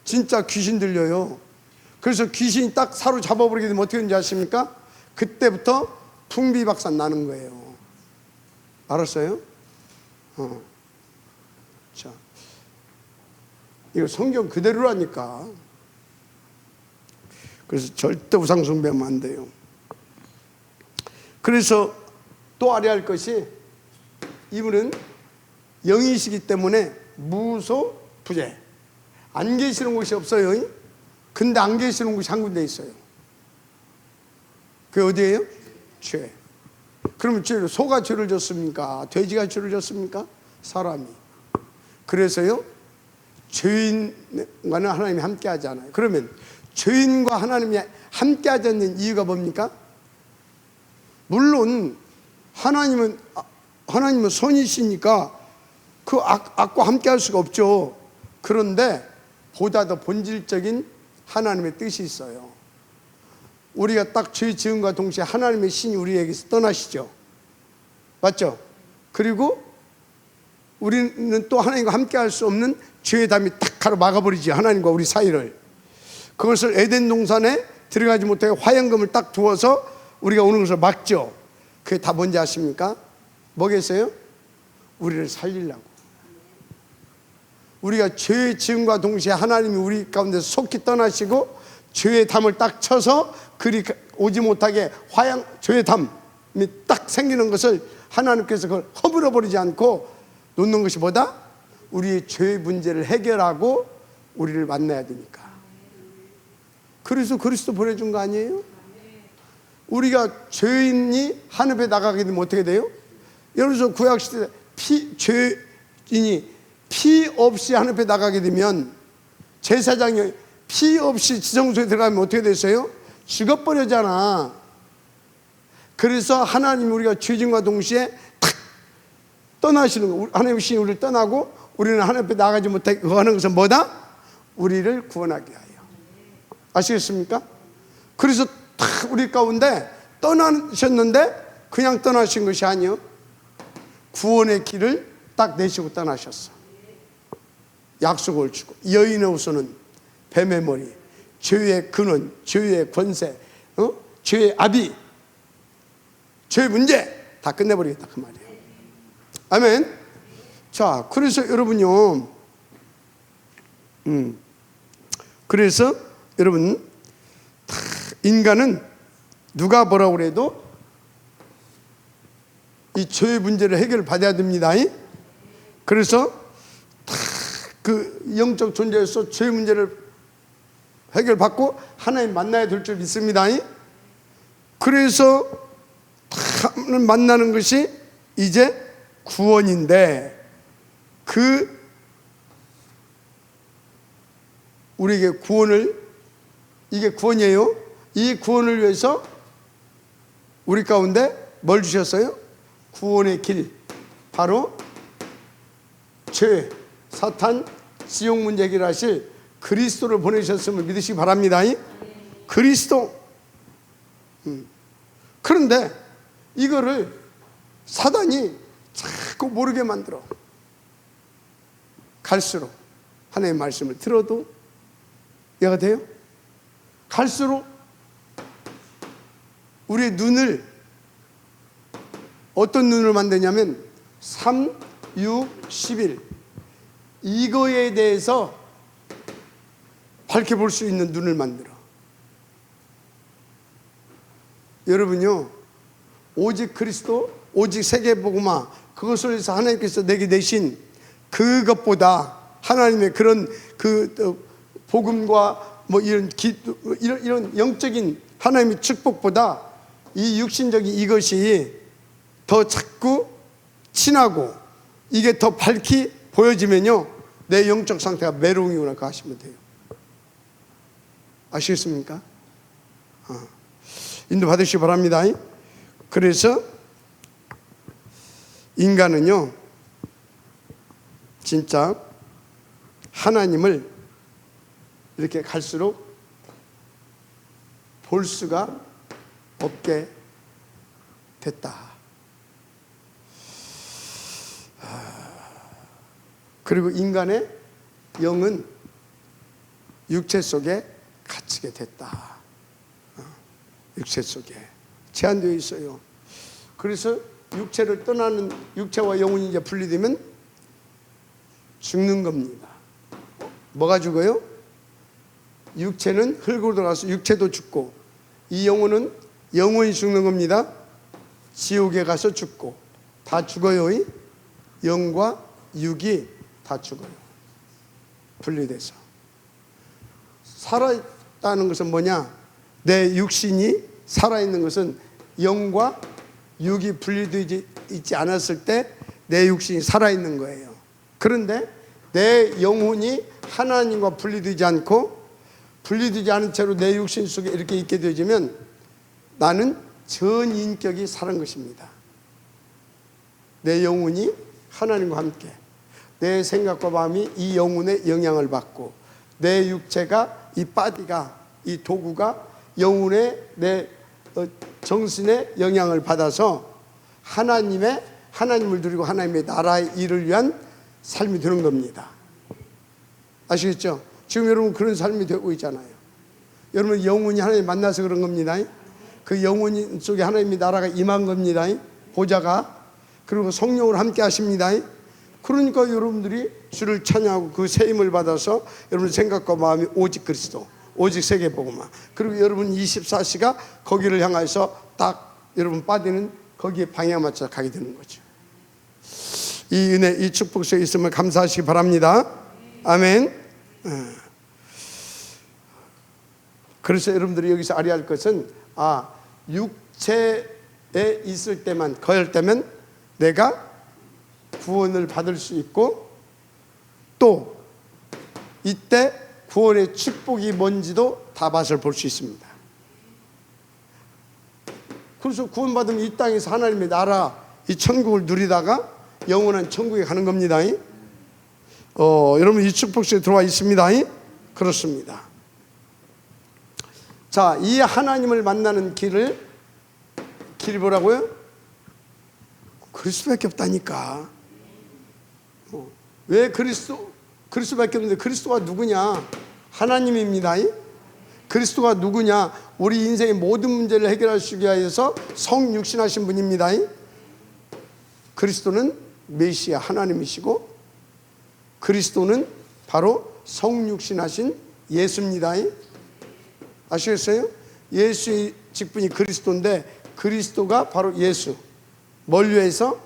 진짜 귀신 들려요. 그래서 귀신이 딱 사로잡아버리게 되면 어떻게 되는지 아십니까? 그때부터 풍비박산 나는 거예요. 알았어요? 자, 이거 성경 그대로라니까. 그래서 절대 우상 숭배하면 안 돼요. 그래서 또 알아야 할 것이, 이분은 영이시기 때문에 무소부재. 안 계시는 곳이 없어요. 근데 안 계시는 곳이 한 군데 있어요. 그게 어디예요? 죄. 그러면 소가 죄를 졌습니까? 돼지가 죄를 졌습니까? 사람이. 그래서요, 죄인과는 하나님이 함께 하지 않아요. 그러면 죄인과 하나님이 함께 하지 않는 이유가 뭡니까? 물론 하나님은 선이시니까 그 악과 함께 할 수가 없죠. 그런데 보다 더 본질적인 하나님의 뜻이 있어요. 우리가 딱 죄 지음과 동시에 하나님의 신이 우리에게서 떠나시죠. 맞죠? 그리고 우리는 또 하나님과 함께 할 수 없는 죄의 담이 딱 가로막아버리지, 하나님과 우리 사이를. 그것을 에덴 동산에 들어가지 못하게 화영금을 딱 두어서 우리가 오는 것을 막죠. 그게 다 뭔지 아십니까? 뭐겠어요? 우리를 살리려고. 우리가 죄의 지음과 동시에 하나님이 우리 가운데서 속히 떠나시고 죄의 담을 딱 쳐서 그리 오지 못하게 죄의 담이 딱 생기는 것을 하나님께서 그걸 허물어 버리지 않고 놓는 것이 뭐다? 우리의 죄의 문제를 해결하고 우리를 만나야 되니까. 그래서 그리스도 보내준 거 아니에요? 우리가 죄인이 하늘에 나가게 되면 어떻게 돼요? 예를 들어서 구약시대 죄인이 피 없이 하늘에 나가게 되면, 제사장이 피 없이 지성소에 들어가면 어떻게 됐어요? 죽어버려잖아. 그래서 하나님 우리가 죄진과 동시에 탁 떠나시는 거. 하나님의 신이 우리를 떠나고 우리는 하나님 앞에 나가지 못하게 하는 것은 뭐다? 우리를 구원하게 하여. 아시겠습니까? 그래서 탁 우리 가운데 떠나셨는데 그냥 떠나신 것이 아니요, 구원의 길을 딱 내시고 떠나셨어. 약속을 주고, 여인의 후손은 뱀의 머리, 죄의 근원, 죄의 권세, 죄의 아비, 죄의 문제 다 끝내버리겠다 그 말이에요. 아멘. 자, 그래서 여러분요, 그래서 여러분, 인간은 누가 뭐라고 그래도 이 죄의 문제를 해결받아야 됩니다. 그래서 그 영적 존재에서 죄의 문제를 해결받고 하나님 만나야 될 줄 믿습니다. 그래서 만나는 것이 이제 구원인데, 그 우리에게 구원을, 이게 구원이에요. 이 구원을 위해서 우리 가운데 뭘 주셨어요? 구원의 길, 바로 죄, 사탄, 지옥 문제 해결하실 그리스도를 보내셨음을 믿으시기 바랍니다. 그리스도. 그런데 이거를 사단이 자꾸 모르게 만들어. 갈수록 하나님의 말씀을 들어도 이해가 돼요? 갈수록 우리의 눈을, 어떤 눈을 만드냐면 3, 6, 11 이거에 대해서 밝게 볼 수 있는 눈을 만들어. 여러분요, 오직 그리스도, 오직 세계복음화, 그것을 위해서 하나님께서 내게 내신 그것보다, 하나님의 그런 복음과 뭐 이런 영적인 하나님의 축복보다 이 육신적인 이것이 더 자꾸 친하고 이게 더 밝히 보여지면요, 내 영적 상태가 메롱이구나 하시면 돼요. 아시겠습니까? 인도 받으시기 바랍니다. 그래서 인간은요, 진짜 하나님을 이렇게 갈수록 볼 수가 없게 됐다. 그리고 인간의 영은 육체 속에 갇히게 됐다. 육체 속에 제한되어 있어요. 그래서 육체를 떠나는, 육체와 영혼이 이제 분리되면 죽는 겁니다. 뭐가 죽어요? 육체는 흙으로 돌아가서 육체도 죽고, 이 영혼은 영혼이 죽는 겁니다. 지옥에 가서 죽고, 다 죽어요. 영과 육이 다 죽어요. 분리돼서. 살아있다는 것은 뭐냐? 내 육신이 살아있는 것은 영과 육이 분리되지 있지 않았을 때 내 육신이 살아있는 거예요. 그런데 내 영혼이 하나님과 분리되지 않고, 분리되지 않은 채로 내 육신 속에 이렇게 있게 되어지면 나는 전 인격이 사는 것입니다. 내 영혼이 하나님과 함께, 내 생각과 마음이 이 영혼의 영향을 받고, 내 육체가, 이 바디가, 이 도구가 영혼의, 내 정신의 영향을 받아서 하나님을 누리고 하나님의 나라의 일을 위한 삶이 되는 겁니다. 아시겠죠? 지금 여러분 그런 삶이 되고 있잖아요. 여러분 영혼이 하나님 만나서 그런 겁니다. 그 영혼 속에 하나님의 나라가 임한 겁니다. 보좌가. 그리고 성령으로 함께 하십니다. 그러니까 여러분들이 주를 찬양하고 그 세임을 받아서 여러분 생각과 마음이 오직 그리스도, 오직 세계복음화. 그리고 여러분 24시가 거기를 향해서 딱 여러분 빠지는 거기에 방향 맞춰 가게 되는 거죠. 이 은혜, 이 축복 속에 있음을 감사하시기 바랍니다. 아멘. 그래서 여러분들이 여기서 알아야 할 것은, 육체에 있을 때만, 거할 때면 내가 구원을 받을 수 있고, 또 이때 구원의 축복이 뭔지도 다 맛을 볼 수 있습니다. 그래서 구원받으면 이 땅에서 하나님의 나라, 이 천국을 누리다가 영원한 천국에 가는 겁니다. 여러분 이 축복 속에 들어와 있습니다. 그렇습니다. 자, 이 하나님을 만나는 길이 뭐라고요? 그리스도밖에 없다니까. 왜 그리스도밖에 없는데, 그리스도가 누구냐? 하나님입니다. 그리스도가 누구냐? 우리 인생의 모든 문제를 해결하시기 위해서 성육신하신 분입니다. 그리스도는 메시아 하나님이시고, 그리스도는 바로 성육신하신 예수입니다. 아시겠어요? 예수의 직분이 그리스도인데, 그리스도가 바로 예수. 뭘 위해서?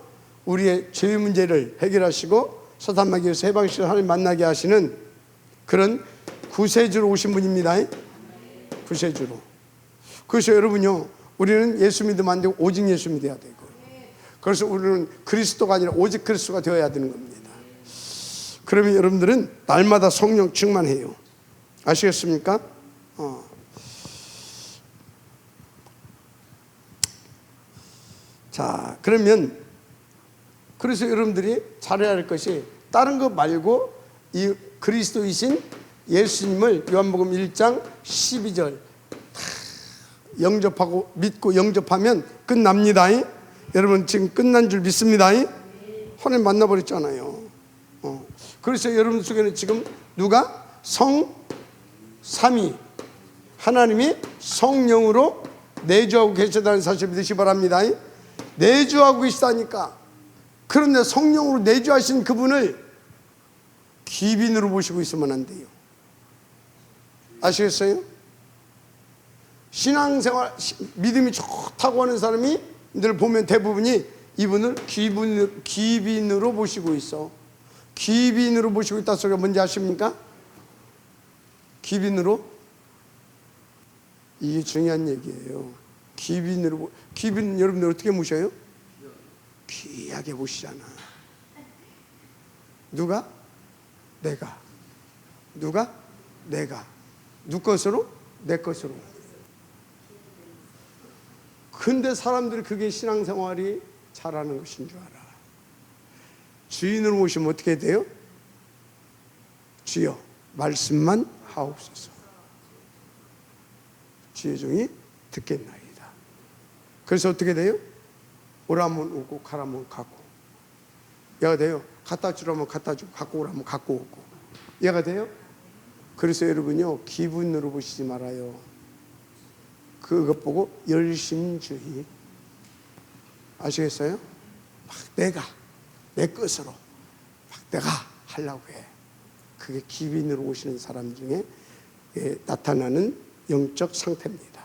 우리의 죄 문제를 해결하시고 사단 마귀에서 해방시켜 하나님 만나게 하시는 그런 구세주로 오신 분입니다. 구세주로. 그래서 여러분요, 우리는 예수 믿으면 안 되고 오직 예수 믿어야 되고, 그래서 우리는 그리스도가 아니라 오직 그리스도가 되어야 되는 겁니다. 그러면 여러분들은 날마다 성령 충만해요. 아시겠습니까? 자, 그러면 그래서 여러분들이 잘해야 할 것이 다른 것 말고 이 그리스도이신 예수님을 요한복음 1장 12절 영접하고 믿고 영접하면 끝납니다. 여러분 지금 끝난 줄 믿습니다. 하나님 만나버렸잖아요. 그래서 여러분 속에는 지금 누가? 성삼위 하나님이 성령으로 내주하고 계시다는 사실 믿으시기 바랍니다. 내주하고 계시다니까. 그런데 성령으로 내주하신 그분을 귀빈으로 모시고 있으면 안 돼요. 아시겠어요? 신앙생활 믿음이 좋다고 하는 사람이 늘 보면 대부분이 이분을 귀빈으로 모시고 있어. 귀빈으로 모시고 있다 소리가 뭔지 아십니까? 귀빈으로? 이게 중요한 얘기예요. 귀빈 여러분들 어떻게 모셔요? 귀하게 모시잖아. 누가? 내가. 누가? 내가. 누 것으로? 내 것으로. 근데 사람들이 그게 신앙생활이 잘하는 것인 줄 알아. 주인으로 모시면 어떻게 돼요? 주여 말씀만 하옵소서. 주의 종이 듣겠나이다. 그래서 어떻게 돼요? 오라면 오고 가라면 가고. 얘가 돼요. 갖다 주라면 갖다 주고 갖고 오라면 갖고 오고. 얘가 돼요. 그래서 여러분요 기분으로 보시지 말아요. 그것 보고 열심주의. 아시겠어요? 막 내가 내 것으로 막 내가 하려고 해. 그게 기빈으로 오시는 사람 중에 나타나는 영적 상태입니다.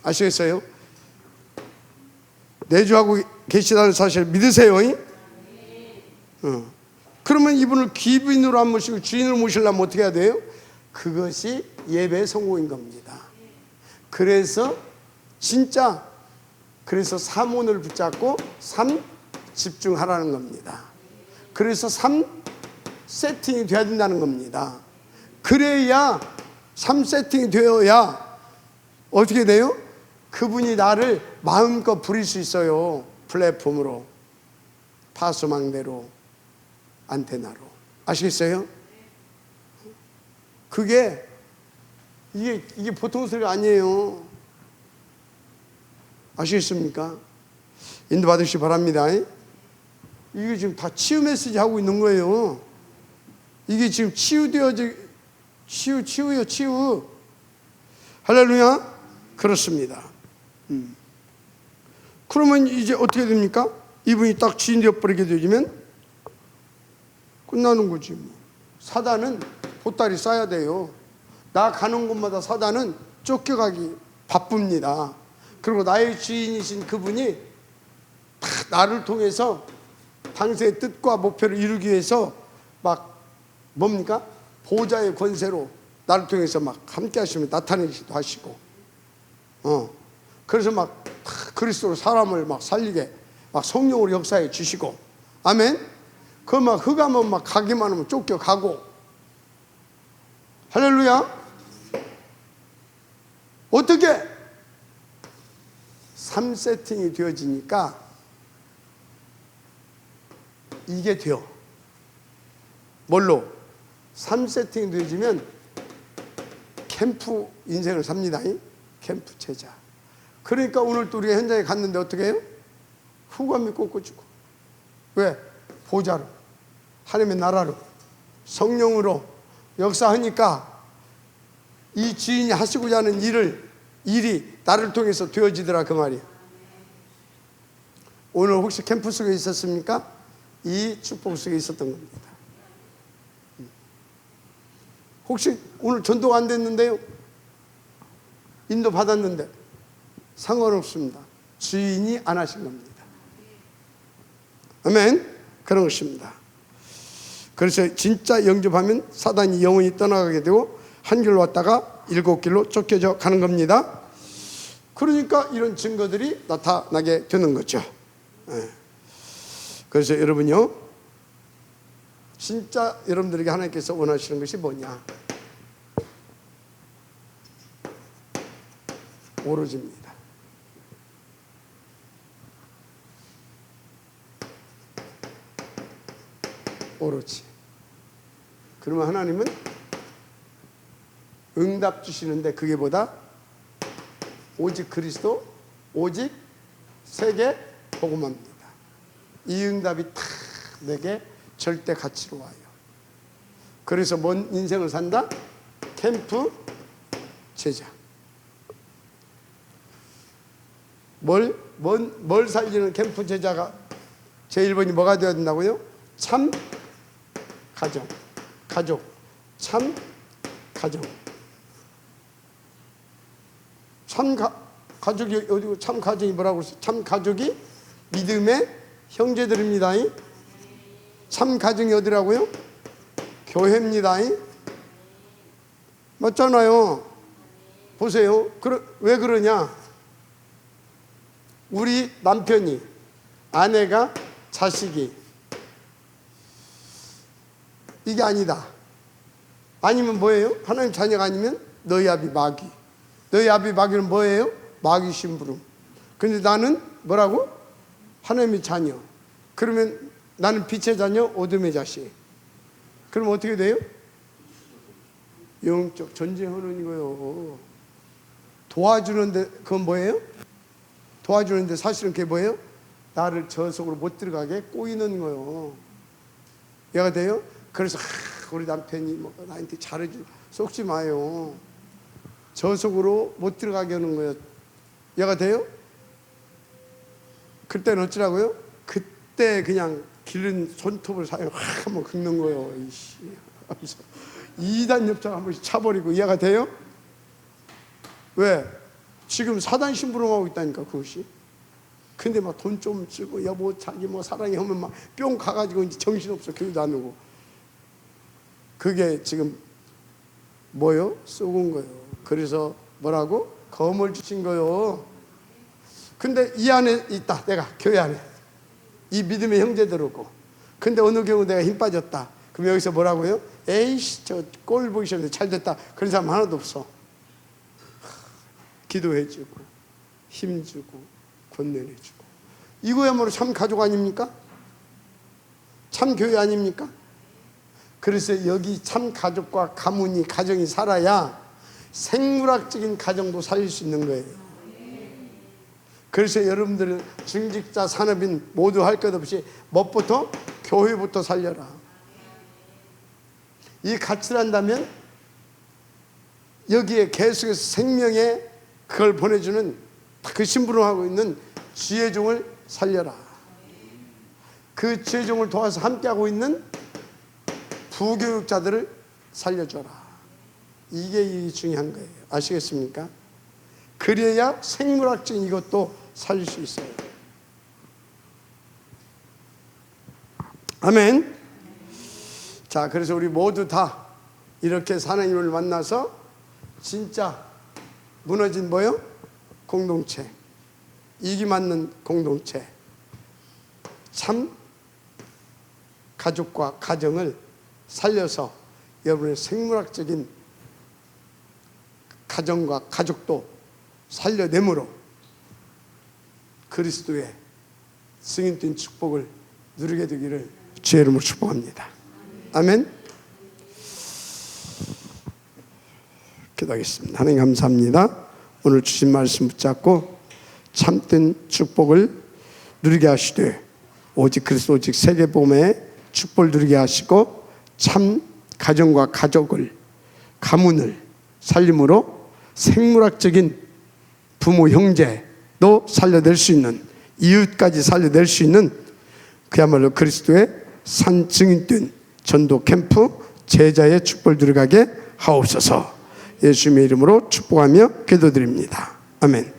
아시겠어요? 내주하고 계시다는 사실 믿으세요? 그러면 이분을 기빈으로 안 모시고 주인으로 모시려면 어떻게 해야 돼요? 그것이 예배의 성공인 겁니다. 그래서 진짜 그래서 3원을 붙잡고 3 집중하라는 겁니다. 그래서 3 세팅이 돼야 된다는 겁니다. 그래야 3 세팅이 되어야 어떻게 돼요? 그분이 나를 마음껏 부릴 수 있어요. 플랫폼으로, 파수망대로, 안테나로. 아시겠어요? 이게 보통 소리가 아니에요. 아시겠습니까? 인도 받으시기 바랍니다. 이게 지금 다 치유 메시지 하고 있는 거예요. 이게 지금 치유요, 치유. 할렐루야. 그렇습니다. 그러면 이제 어떻게 됩니까? 이분이 딱 주인 되어버리게 되면 끝나는 거지 뭐. 사단은 보따리 싸야 돼요. 나 가는 곳마다 사단은 쫓겨가기 바쁩니다. 그리고 나의 주인이신 그분이 다 나를 통해서 당세의 뜻과 목표를 이루기 위해서 막 뭡니까? 보좌의 권세로 나를 통해서 막 함께 하시면 나타내기도 하시고 그래서 막 그리스도로 사람을 막 살리게 막 성령으로 역사해 주시고 아멘. 그 막 흑암은 막 가기만 하면 쫓겨가고 할렐루야. 어떻게 3세팅이 되어지니까 이게 돼요. 뭘로? 3세팅이 되어지면 캠프 인생을 삽니다. 캠프 제자. 그러니까 오늘 또 우리가 현장에 갔는데 어떻게 해요? 후감이 꽂고주고. 왜? 보좌로, 하나님의 나라로, 성령으로 역사하니까 이 주인이 하시고자 하는 일이 나를 통해서 되어지더라 그 말이에요. 오늘 혹시 캠프 속에 있었습니까? 이 축복 속에 있었던 겁니다. 혹시 오늘 전도가 안 됐는데요? 인도 받았는데 상관없습니다. 주인이 안 하신 겁니다. 아멘. 그런 것입니다. 그래서 진짜 영접하면 사단이 영원히 떠나가게 되고 한 길로 왔다가 7길로 쫓겨져 가는 겁니다. 그러니까 이런 증거들이 나타나게 되는 거죠. 그래서 여러분요, 진짜 여러분들에게 하나님께서 원하시는 것이 뭐냐? 오로지입니다. 오로지. 그러면 하나님은 응답 주시는데 그게 뭐다? 오직 그리스도, 오직 세계 복음합니다. 이 응답이 탁 내게 절대 가치로 와요. 그래서 뭔 인생을 산다? 캠프 제자. 뭘 살리는 캠프 제자가 제1번이 뭐가 되어야 된다고요? 참 가족, 참 가족. 가족이 어디고 참 가족이 뭐라고 그랬어요? 참 가족이 믿음의 형제들입니다. 참 가정이 어디라고요? 교회입니다. 맞잖아요. 보세요. 왜 그러냐? 우리 남편이, 아내가, 자식이 이게 아니다. 아니면 뭐예요? 하나님 자녀가 아니면 너희 아비 마귀. 너희 아비 마귀는 뭐예요? 마귀 심부름. 근데 나는 뭐라고? 하나님의 자녀. 그러면 나는 빛의 자녀, 어둠의 자식. 그럼 어떻게 돼요? 영적 전쟁하는 거예요. 도와주는데 그건 뭐예요? 도와주는데 사실은 그게 뭐예요? 나를 저 속으로 못 들어가게 꼬이는 거예요. 이해가 돼요? 그래서 우리 남편이 뭐 나한테 잘해주 속지 마요. 저 속으로 못 들어가게 하는 거예요. 이해가 돼요? 그때는 어쩌라고요? 그때 그냥 기른 손톱을 사용 한번 긁는 거예요. 이씨. 2단 엽장 한 번씩 차버리고. 이해가 돼요? 왜? 지금 사단 심부름하고 있다니까 그것이. 근데 막 돈 좀 쓰고 여보 자기 뭐 사랑해 하면 막 뿅 가가지고 이제 정신없어. 교회도 안 오고. 그게 지금 뭐요? 쏘은 거예요. 그래서 뭐라고? 검을 주신 거예요. 근데 이 안에 있다. 내가 교회 안에 이 믿음의 형제들 오고. 근데 어느 경우 내가 힘 빠졌다. 그럼 여기서 뭐라고요? 에이씨 저 꼴 보기 싫은데 잘 됐다. 그런 사람 하나도 없어. 기도해주고 힘주고 권면해주고. 이거야말로 참 가족 아닙니까? 참 교회 아닙니까? 그래서 여기 참 가족과 가문이 가정이 살아야 생물학적인 가정도 살릴 수 있는 거예요. 그래서 여러분들은 중직자 산업인 모두 할 것 없이 무엇부터? 교회부터 살려라. 이 가치를 한다면 여기에 계속해서 생명의 그걸 보내주는 그 심부름하고 있는 지혜종을 살려라. 그 지혜종을 도와서 함께하고 있는 부교육자들을 살려줘라. 이게 중요한 거예요. 아시겠습니까? 그래야 생물학적인 이것도 살릴 수 있어요. 아멘. 자, 그래서 우리 모두 다 이렇게 하나님을 만나서 진짜 무너진 뭐요? 공동체. 이기 맞는 공동체. 참 가족과 가정을 살려서 여러분의 생물학적인 가정과 가족도 살려내므로 그리스도의 승인된 축복을 누리게 되기를 주의 이름으로 축복합니다. 아멘. 기도하겠습니다. 하나님 감사합니다. 오늘 주신 말씀 붙잡고 참된 축복을 누리게 하시되 오직 그리스도 오직 세계복음의 축복을 누리게 하시고 참 가정과 가족을 가문을 살림으로 생물학적인 부모 형제도 살려낼 수 있는 이웃까지 살려낼 수 있는 그야말로 그리스도의 산 증인된 전도 캠프 제자의 축복을 누려가게 하옵소서. 예수님의 이름으로 축복하며 기도드립니다. 아멘.